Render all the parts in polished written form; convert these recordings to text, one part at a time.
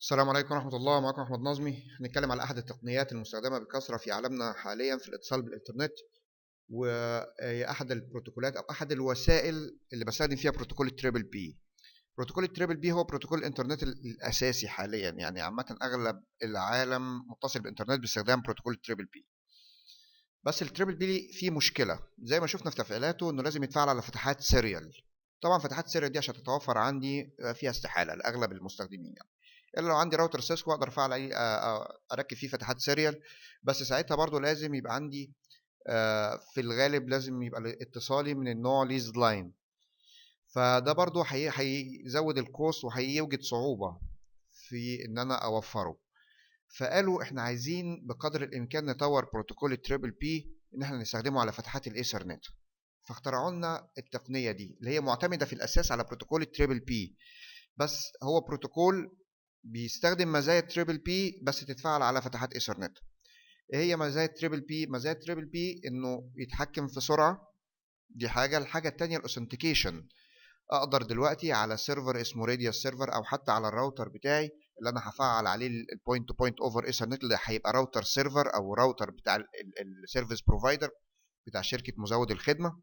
السلام عليكم ورحمة الله. معكم أحمد نظمي. هنتكلم على أحد التقنيات المستخدمة بكثرة في عالمنا حاليا في الاتصال بالإنترنت، وهي أحد البروتوكولات أو أحد الوسائل اللي بستخدم فيها بروتوكول التريبل بي. بروتوكول التريبل بي هو بروتوكول الإنترنت الأساسي حاليا، يعني عامة أغلب العالم متصل بالإنترنت باستخدام بروتوكول التريبل بي. بس التريبل بي فيه مشكلة زي ما شفنا في تفعيلاته، إنه لازم يتفعل على فتحات سيريال. طبعا فتحات سيريال دي عشان تتوفر عندي فيها استحالة لأغلب المستخدمين يعني. الا لو عندي راوتر سيسكو اقدر افعل عليه اركب فيه فتحات سيريال. بس ساعتها برضو لازم يبقى عندي في الغالب لازم يبقى اتصالي من النوع ليز لاين. فده برضو هيزود الكوست وهيوجد صعوبة في ان انا اوفره. فقالوا احنا عايزين بقدر الامكان نطور بروتوكول التريبل بي ان احنا نستخدمه على فتحات الايثرنت. فاخترعوا لنا التقنية دي اللي هي معتمدة في الاساس على بروتوكول التريبل بي. بس هو بروتوكول بيستخدم مزايا التريبل بي بس تتفعل على فتحات ايثرنت. ايه هي مزايا التريبل بي؟ مزايا التريبل بي انه يتحكم في سرعه. دي حاجه. الحاجه التانية الاوثنتيكيشن. اقدر دلوقتي على سيرفر اسمه راديوس سيرفر او حتى على الراوتر بتاعي اللي انا هفعل عليه البوينت تو بوينت اوفر ايثرنت، اللي هيبقى راوتر سيرفر او راوتر بتاع السيرفيس بروفايدر بتاع شركه مزود الخدمه.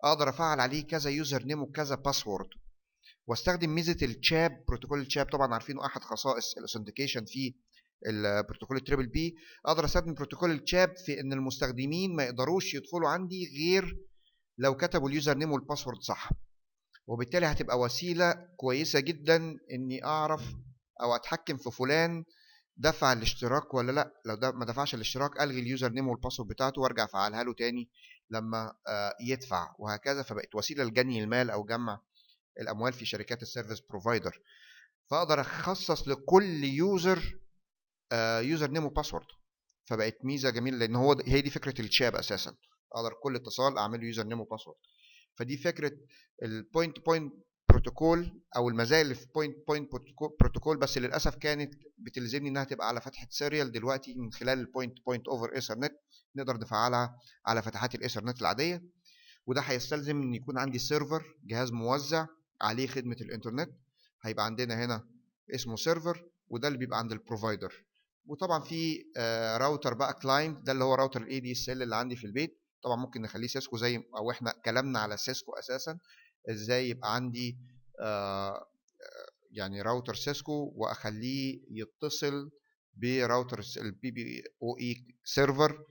اقدر افعل عليه كذا يوزر نيم وكذا باسورد، واستخدم ميزه الشاب. بروتوكول الشاب طبعا عارفينه احد خصائص الاوثنتيكيشن في البروتوكول التريبل بي. اقدر استخدم بروتوكول الشاب في ان المستخدمين ما يقدروش يدخلوا عندي غير لو كتبوا اليوزر نيم والباسورد صح. وبالتالي هتبقى وسيله كويسه جدا اني اعرف او اتحكم في فلان دفع الاشتراك ولا لا. لو ده ما دفعش الاشتراك الغي اليوزر نيم والباسورد بتاعته وارجع افعلها له تاني لما يدفع، وهكذا. فبقت وسيله لجني المال او جمع الاموال في شركات السيرفيس بروفايدر. فاقدر اخصص لكل يوزر يوزر نيم وباسورد. فبقت ميزه جميله لان هي دي فكره الشاب اساسا. اقدر كل اتصال اعمله يوزر نيم وباسورد. فدي فكره البوينت تو بوينت بروتوكول او المزايا اللي في بوينت بوينت بروتوكول. بس للاسف كانت بتلزمني انها تبقى على فتحه سيريال. دلوقتي من خلال البوينت تو بوينت اوفر ايثرنت نقدر نفعلها على فتحات الايثرنت العاديه. وده هيستلزم ان يكون عندي سيرفر، جهاز موزع عليه خدمه الانترنت. هيبقى عندنا هنا اسمه سيرفر، وده اللي بيبقى عند البروفايدر. وطبعا في راوتر بقى كلاينت، ده اللي هو راوتر الاي دي اس ال اللي عندي في البيت. طبعا ممكن نخليه سيسكو زي او احنا كلامنا على سيسكو اساسا. ازاي يبقى عندي آه، يعني راوتر سيسكو واخليه يتصل براوتر البي بي او اي سيرفر،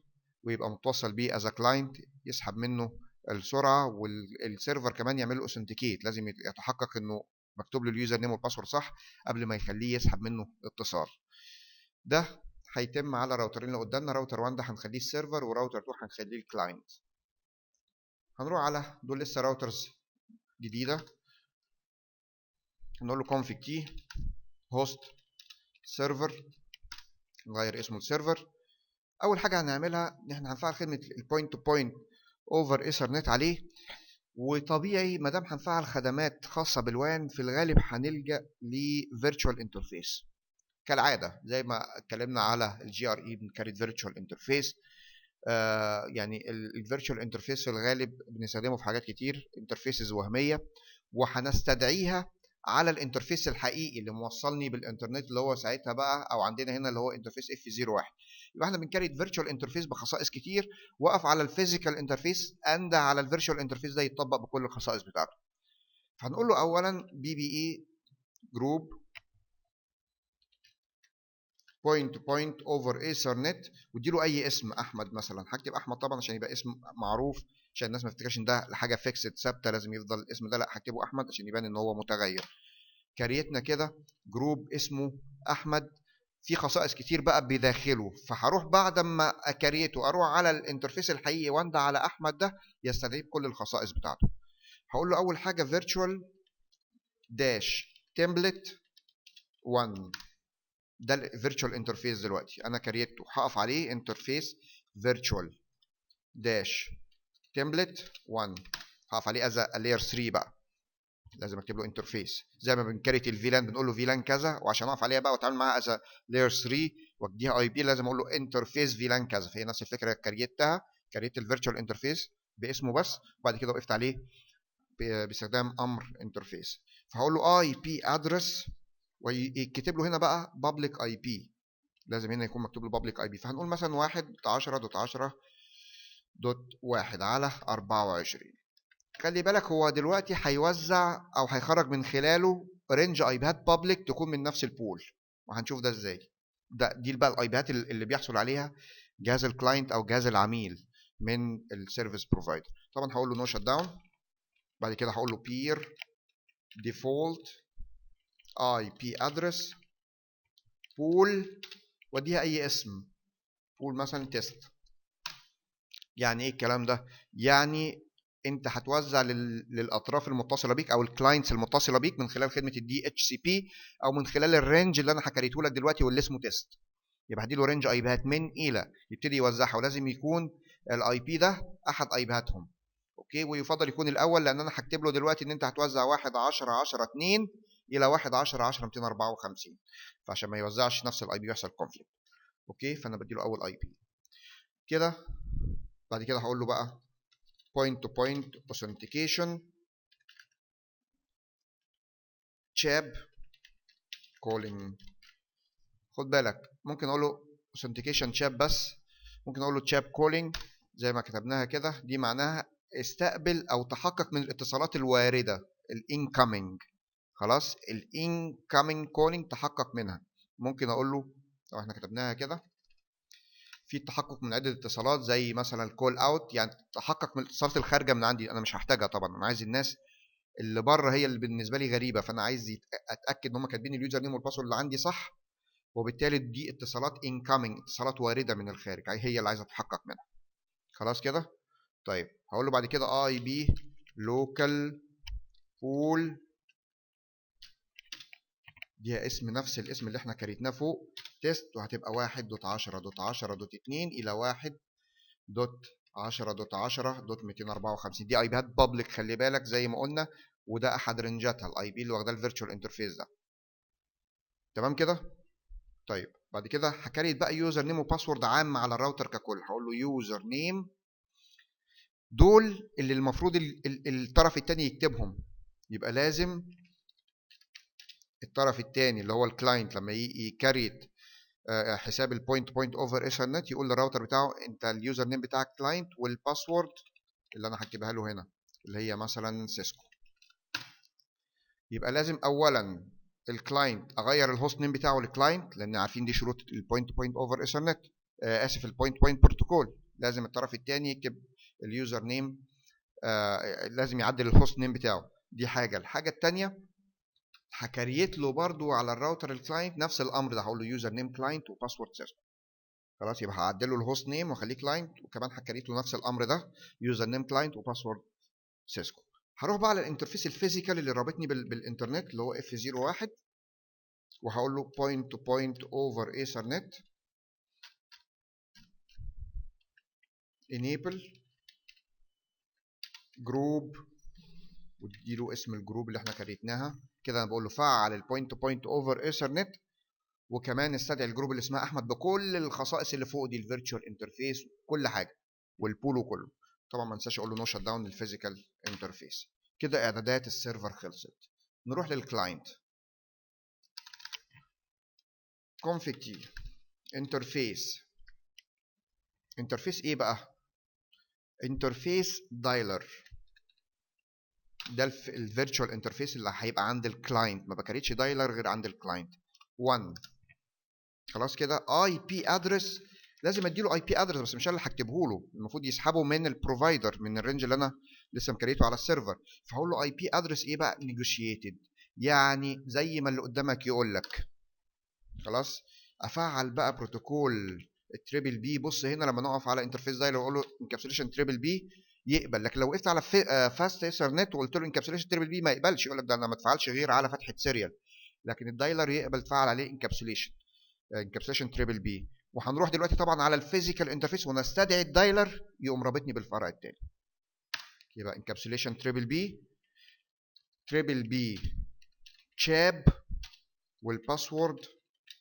ويبقى متوصل بيه از كلاينت يسحب منه السرعه. والسيرفر كمان يعمل له اوثنتيكيت، لازم يتحقق انه مكتوب له اليوزر نيم والباسورد صح قبل ما يخليه يسحب منه اتصال. ده هيتم على راوترين اللي قدامنا. راوتر 1 ده هنخليه السيرفر، وراوتر 2 هنخليه الكلاينت. هنروح على دول لسه راوترز جديده. هنقول له config t host server، نغير اسمه السيرفر. اول حاجه هنعملها ان احنا هنفعل خدمه البوينت تو بوينت اوفر ايثرنت عليه. وطبيعي ما دام هنفعل خدمات خاصه بالوان في الغالب هنلجا لفيرتشوال انترفيس كالعاده. زي ما اتكلمنا على الجي ار اي بنكريت فيرتشوال انترفيس. يعني الفيرتشوال انترفيس في الغالب بنستخدمه في حاجات كتير، انترفيسز وهميه، وهنستدعيها على الانترفيس الحقيقي اللي موصلني بالانترنت، اللي هو ساعتها بقى او عندنا هنا اللي هو انترفيس اف 01. يبقى احنا بنكريت فيرتشوال انترفيس بخصائص كتير، واقف على الفيزيكال انترفيس انده على الفيرتشوال انترفيس ده يتطبق بكل الخصائص بتاعته. فهنقول له اولا بي بي اي جروب بوينت تو بوينت اوفر ايثرنت، وادي له اي اسم، احمد مثلا. هكتب احمد طبعا عشان يبقى اسم معروف، عشان الناس ما تفتكرش ان ده حاجه فيكسد ثابته لازم يفضل الاسم ده. لا، هكتبه احمد عشان يبان ان هو متغير. كريتنا كده جروب اسمه احمد، في خصائص كتير بقى بداخله. فهروح بعد ما اكريته اروح على الانترفيس الحقيقي وانده على احمد ده يستدعي كل الخصائص بتاعته. هقول له اول حاجه virtual dash template 1. ده الفيرتشوال انترفيس دلوقتي انا كريته، هقف عليه انترفيس virtual dash template 1. هقف عليه از layer 3 بقى. لازم اكتب له انترفيس زي ما بنكريت الفيلان بنقول له فيلان كذا، وعشان اقف عليها بقى واتعامل معاها از لاير 3 واديها اي بي لازم اقول له انترفيس فيلان كذا. فهي نفس الفكره، كريتها كريت الفيرتشوال انترفيس باسمه بس، وبعد كده وقفت عليه باستخدام امر انترفيس. فهقول له اي بي ادرس ويكتب له هنا بقى public IP. لازم هنا يكون مكتوب له public IP. فهنقول مثلا 1.10.10.1 على 24. خلي بالك هو دلوقتي هيوزع او هيخرج من خلاله رينج ايباد بابليك تكون من نفس البول، وهنشوف ده ازاي. دي بقى الايباد اللي بيحصل عليها جهاز الكلاينت او جهاز العميل من السيرفيس بروفايدر. طبعا هقول له نو شت داون. بعد كده هقول له بير ديفولت اي بي ادرس بول، واديها اي اسم، بول مثلا تيست. يعني ايه الكلام ده؟ يعني انت هتوزع للاطراف المتصله بيك او الكلاينتس المتصله بيك من خلال خدمه الدي اتش سي بي، او من خلال الرينج اللي انا حكيته لك دلوقتي واللي اسمه تيست. يبقى هديله رينج ايبات من الى يبتدي يوزعها، ولازم يكون الاي بي ده احد ايباتهم. اوكي، ويفضل يكون الاول، لان انا هكتب له دلوقتي ان انت هتوزع 1.10.10.2 الى 1.10.10.254، فعشان ما يوزعش نفس الاي بي ويحصل كونفليكت. اوكي، فانا بديله اول اي بي كده. بعد كده هقول له بقى point to point authentication chab calling. خد بالك ممكن اقول له authentication chab بس، ممكن اقول له chab calling زي ما كتبناها كده. دي معناها استقبل او تحقق من الاتصالات الوارده، الانكoming. خلاص، الانكoming calling تحقق منها. ممكن اقول له لو احنا كتبناها كده في التحقق من عده اتصالات، زي مثلا الكول اوت، يعني تحقق من الاتصالات الخارجه من عندي، انا مش هحتاجها طبعا. انا عايز الناس اللي بره هي اللي بالنسبه لي غريبه، فانا عايز اتاكد ان هم كاتبين اليوزر نيم والباسورد اللي عندي صح، وبالتالي دي اتصالات incoming، اتصالات وارده من الخارج، هي اللي عايز اتحقق منها. خلاص كده. طيب هقول له بعد كده اي بي لوكال بول، دي اسم نفس الاسم اللي احنا كريتناه فوق تيست، وهتبقى 1.10.10.2 الى 1.10.10.254. دي اي بيات بابليك، خلي بالك زي ما قلنا، وده احد رنجاتها الاي بي اللي واخداه الفيرتشوال انترفيس ده. تمام كده. طيب بعد كده هكريت بقى يوزر نيم وباسورد عام على الراوتر ككل. هقول له يوزر نيم، دول اللي المفروض الطرف الثاني يكتبهم. يبقى لازم الطرف الثاني اللي هو الكلاينت لما يكريت حساب البوينت تو بوينت اوفر ايثرنت يقول للراوتر بتاعه انت اليوزر نيم بتاعك كلاينت، والباسورد اللي انا هكتبها له هنا اللي هي مثلا سيسكو. يبقى لازم اولا الكلاينت اغير الهوست نيم بتاعه لكلاينت، لان عارفين دي شروط البوينت تو بوينت اوفر ايثرنت، اسف البوينت تو بوينت بروتوكول. لازم الطرف الثاني يكتب اليوزر نيم، لازم يعدل الهوست نيم بتاعه. دي حاجه. الحاجه الثانيه هكريت له برضو على الراوتر الكلاينت نفس الامر ده، هقول له يوزر نيم كلاينت وباسورد سيسكو. خلاص، يبقى هعدل له الهوست نيم واخليه كلاينت، وكمان هكريت له نفس الامر ده يوزر نيم كلاينت وباسورد سيسكو. هروح بقى على الانترفيس الفيزيكال اللي رابطني بالانترنت اللي هو F01، وهقول له point to point over ethernet enable جروب، واديله اسم الجروب اللي احنا كريتناها كده. انا بقول له فعل البوينت تو بوينت اوفر ايثرنت، وكمان استدعي الجروب اللي اسمها احمد بكل الخصائص اللي فوق دي، الفيرتشوال انترفيس كل حاجه والبول وكله. طبعا ما انساش اقول له نو شت داون للفيزيكال انترفيس. كده اعدادات السيرفر خلصت. نروح للكلاينت. config t انترفيس. انترفيس ايه بقى؟ انترفيس دايلر. ده الفيرتشوال انترفيس اللي هيبقى عند الكلاينت، ما بكريتش دايلر غير عند الكلاينت. 1 خلاص كده. اي بي ادرس، لازم اديله اي بي ادرس، بس مش انا اللي هكتبه له، المفروض يسحبه من البروفايدر من الرينج اللي انا لسه مكريته على السيرفر. فهقول له اي بي ادرس ايه بقى؟ نيجوشيتد، يعني زي ما اللي قدامك يقول لك. خلاص، افعل بقى بروتوكول التريبل بي. بص هنا لما نقف على انترفيس دايلر واقول له انكابسوليشن تريبل بي يقبل، لكن لو وقفت على فاست ايثرنت وقلت له انكابسوليشن تريبل بي ما يقبلش، يقول لك ده انا ما اتفعلش غير على فتحه سيريال. لكن الدايلر يقبل تفعل عليه انكابسوليشن تريبل بي. وهنروح دلوقتي طبعا على الفيزيكال انترفيس ونستدعي الدايلر يقوم رابطني بالفرع الثاني. يبقى انكابسوليشن تريبل بي تشاب والباسورد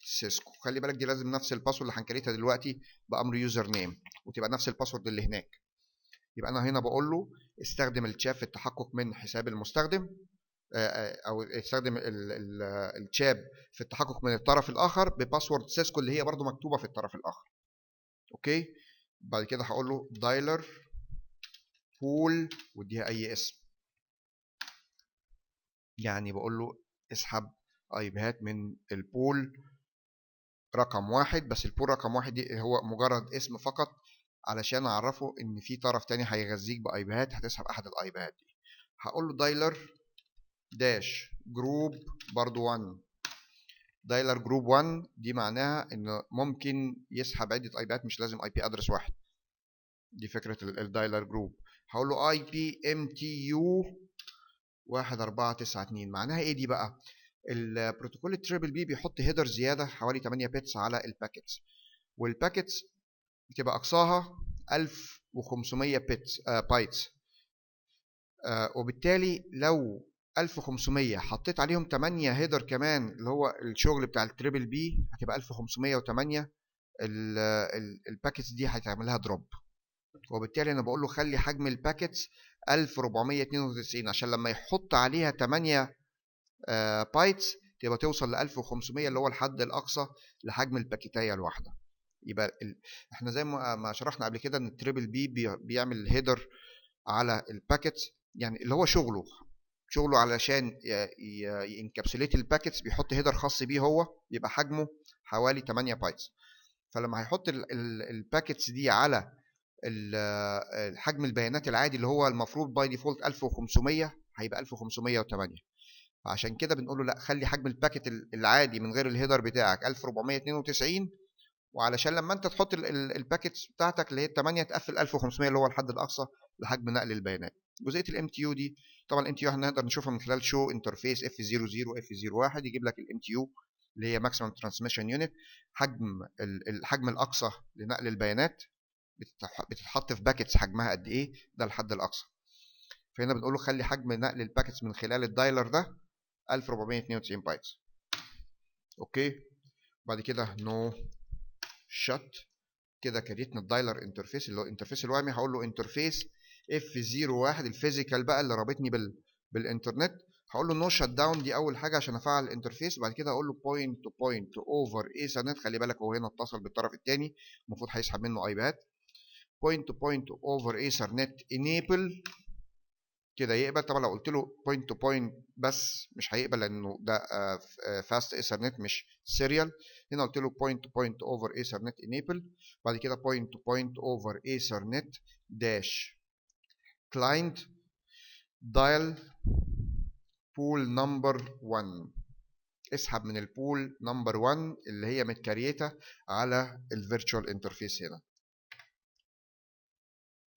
سيسكو. خلي بالك دي لازم نفس الباسورد اللي هنكريتها دلوقتي بامر يوزر نيم، وتبقى نفس الباسورد اللي هناك. يبقى انا هنا بقول له استخدم التشاب في التحقق من حساب المستخدم، او يستخدم الشاب في التحقق من الطرف الاخر بباسورد سيسكو اللي هي برضو مكتوبه في الطرف الاخر. اوكي. بعد كده هقول له دايلر بول واديها اي اسم، يعني بقول له اسحب ايبيهات من البول رقم واحد. بس البول رقم واحد دي هو مجرد اسم فقط علشان اعرفه ان في طرف تاني هيغذيك بايبيهات هتسحب احد الايبيهات دي. هقول له دايلر داش جروب برضو 1. دايلر جروب 1 دي معناها ان ممكن يسحب عده ايبيهات، مش لازم اي بي ادرس واحد. دي فكره الدايلر جروب. هقول له اي بي ام تي يو 1492. معناها ايه دي بقى؟ البروتوكول التريبل بي بيحط هيدر زياده حوالي 8 بيتس على الباكيتس، والباكيتس بتبقى اقصاها 1500 بيتس بايتس. وبالتالي لو 1500 حطيت عليهم 8 هيدر كمان اللي هو الشغل بتاع التريبل بي هتبقى 1508. الباكيتس دي هتعمل لها دروب، وبالتالي انا بقول له خلي حجم الباكيتس 1492 عشان لما يحط عليها 8 بايتس تبقى توصل ل 1500 اللي هو الحد الاقصى لحجم الباكيتايه الواحده. يبقى احنا زي ما شرحنا قبل كده ان التريبل بي بيعمل هيدر على الباكيتس، يعني اللي هو شغله علشان ينكابسوليت الباكيتس بيحط هيدر خاص بيه هو يبقى حجمه حوالي 8 بايتس. فلما هيحط الباكيتس دي على حجم البيانات العادي اللي هو المفروض باي ديفولت 1500 هيبقى 1508. فعشان كده بنقول له لا خلي حجم الباكيت العادي من غير الهيدر بتاعك 1492، وعلشان لما انت تحط الباكيتس بتاعتك اللي هي 8 تقفل 1500 اللي هو الحد الاقصى لحجم نقل البيانات. جزئيه الام تي يو دي طبعا الام تي يو هنقدر نشوفها من خلال شو انترفيس اف 00 اف 01 يجيب لك الام تي يو اللي هي ماكسيمم ترانسميشن يونت، حجم الحجم الاقصى لنقل البيانات بتتحط في باكيتس حجمها قد ايه، ده الحد الاقصى. فهنا بنقول له خلي حجم نقل الباكيتس من خلال الدايلر ده 1492 بايتس. اوكي. بعد كده نو شت كده كريتنا الدايلر انترفيس اللي هو الانترفيس الوهمي. هقول له انترفيس اف 01 الفيزيكال بقى اللي رابطني بالانترنت. هقول له نو شت داون دي اول حاجه عشان افعل الانترفيس، وبعد كده هقول له بوينت تو بوينت اوفر ايثرنت. خلي بالك هو هنا اتصل بالطرف الثاني المفروض هيسحب منه ايباد. بوينت تو بوينت اوفر ايثرنت انيبل كده يقبل. طبعا لو قلت له بوينت تو بوينت بس مش هيقبل لانه ده فاست ايثرنت مش سيريال. هنا قلت له بوينت تو بوينت اوفر ايثرنت انيبل. بعد كده بوينت تو بوينت اوفر ايثرنت داش كلاينت دايل بول نمبر 1. اسحب من البول نمبر 1 اللي هي متكريته على الفيرتشوال انترفيس هنا.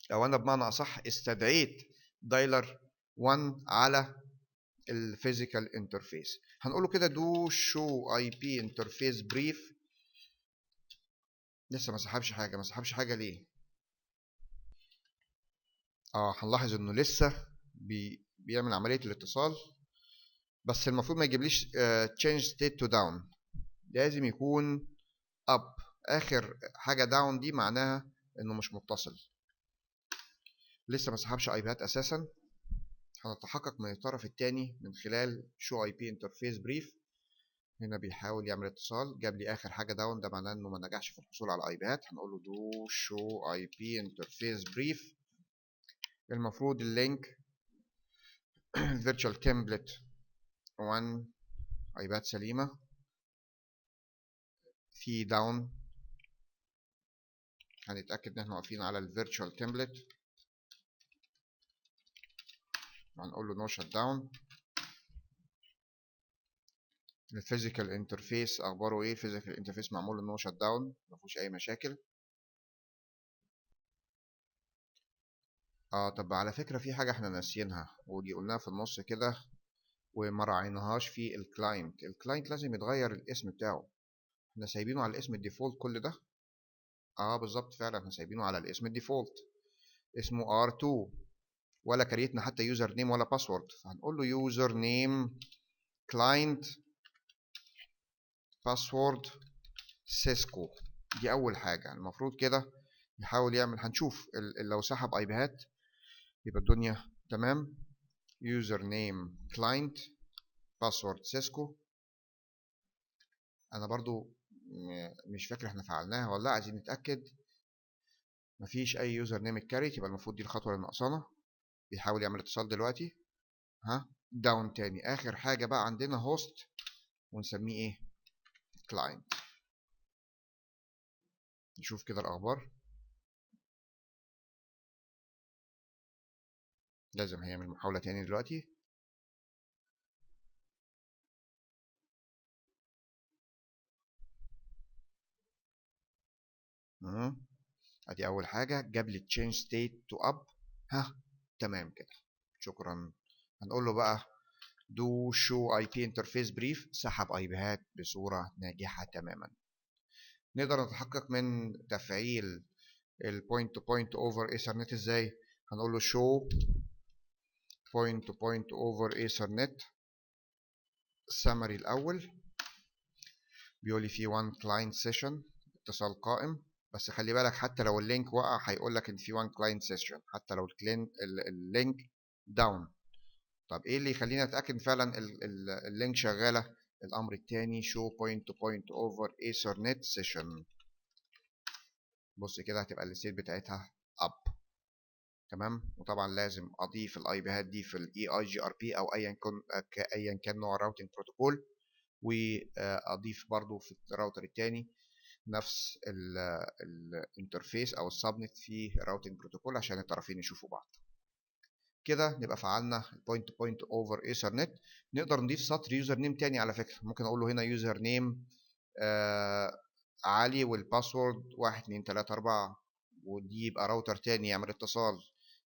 لو انا بمعنى اصح استدعيت دايلر 1 على الفيزيكال انترفيس هنقوله كده دو شو اي بي انترفيس بريف. لسه ما سحبش حاجه. ما سحبش حاجه ليه؟ هنلاحظ انه لسه بيعمل عمليه الاتصال، بس المفروض ما يجيبليش change state to down. لازم يكون up. اخر حاجه down دي معناها انه مش متصل. لسه ما سحبش ايبيات اساسا. هنتحقق من الطرف الثاني من خلال شو اي بي انترفيس بريف. هنا بيحاول يعمل اتصال جاب لي اخر حاجه داون، ده معناه انه ما نجحش في الحصول على ايبيات. هنقول له دو شو اي بي انترفيس بريف. المفروض اللينك فيرتشوال تمبلت 1 ايباد سليمه في داون. هنتاكد ان احنا واقفين على الفيرتشوال تمبلت. هنقول له نو شت داون. الفيزيكال انترفيس اخباره ايه؟ الفيزيكال انترفيس معمول له نو شت داون ما فيهوش اي مشاكل. طب على فكره في حاجه احنا ناسيينها ودي قلناها في النص كده وما راعيناهاش في الكلاينت. الكلاينت لازم يتغير الاسم بتاعه. احنا سايبينه على الاسم الديفولت كل ده. بالظبط فعلا احنا سايبينه على الاسم الديفولت اسمه R2 ولا كريتنا حتى يوزر نيم ولا باسورد. فهنقول له يوزر نيم كلاينت باسورد سيسكو. دي اول حاجه المفروض كده يحاول يعمل. هنشوف لو سحب ايبيهات يبقى الدنيا تمام. يوزر نيم كلاينت، باسورد سيسكو. انا برضو مش فاكر احنا فعلناها ولا لا، عايزين نتاكد. مفيش اي يوزر نيم اتكريت، يبقى المفروض دي الخطوه اللي ناقصانا. بيحاول يعمل اتصال دلوقتي. ها، داون تاني. اخر حاجه بقى عندنا هوست، ونسميه ايه؟ كلاينت. نشوف كده الاخبار. لازم هيعمل محاوله تاني دلوقتي. ادي اول حاجه، جاب لي change state to up. ها، تمام كده. شكرا. هنقول له بقى do show IP interface brief. سحب ايبيهات بصوره ناجحه تماما. نقدر نتحقق من تفعيل البوينت تو بوينت اوفر ايثرنت ازاي؟ هنقول له show point to point over ethernet summary الاول. بيقول لي في one client session، اتصال قائم. بس خلي بالك حتى لو اللينك وقع هيقول لك ان في one client session حتى لو اللينك داون. طب ايه اللي يخلينا نتاكد فعلا اللينك شغاله؟ الامر الثاني show point to point over ethernet session. بص كده هتبقى الستيت بتاعتها up. تمام. وطبعا لازم اضيف الاي بيهات دي في الاي اي جي ار بي او ايا كان نوع الراوتنج بروتوكول، واضيف برضو في الراوتر الثاني نفس الانترفيس او السبنت في الراوتنج بروتوكول عشان الطرفين يشوفوا بعض. كده نبقى فعلنا البوينت تو بوينت اوفر ايثرنت. نقدر نضيف سطر يوزر نيم تاني على فكره. ممكن اقول له هنا يوزر نيم علي والباسورد 1 2 3 4، ودي يبقى راوتر تاني يعمل اتصال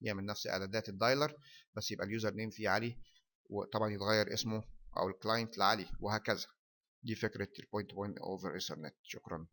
يعمل نفس اعدادات الدايلر، بس يبقى اليوزر نيم فيه علي، وطبعا يتغير اسمه او الكلاينت لعلي، وهكذا. دي فكره البوينت تو بوينت اوفر ايثرنت. شكرا.